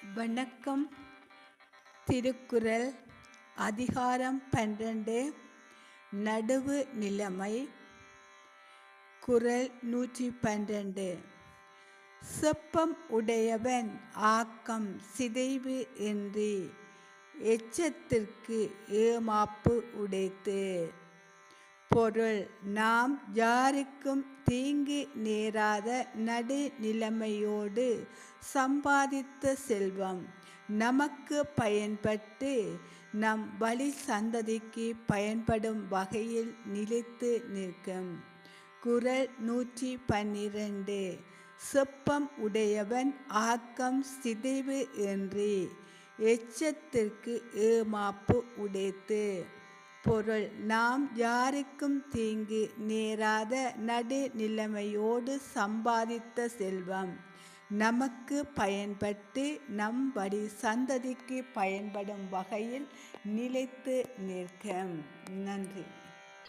வணக்கம். திருக்குறள் அதிகாரம் 12 நடுவு நிலைமை. குறள் 112. செப்பம் உடையவன் ஆக்கம் சிதைவு இன்றி எச்சத்திற்கு ஏமாப்பு உடைத்து. பொருள்: நாம் யாருக்கும் தீங்கு நேராத நடுநிலைமையோடு சம்பாதித்த செல்வம் நமக்கு பயன்பட்டு நம் வழி சந்ததிக்கு பயன்படும் வகையில் நிலைத்து நிற்கும். குறள் 112. செப்பம் உடையவன் ஆக்கம் சிதைவு இன்றி எச்சத்திற்கு ஏமாப்பு உடைத்து. பொருள்: நாம் யாருக்கும் தீங்கு நேராத நடுநிலைமையோடு சம்பாதித்த செல்வம் நமக்கு பயன்பட்டு நம் வழி சந்ததிக்கு பயன்படும் வகையில் நிலைத்து நிற்கும். நன்றி.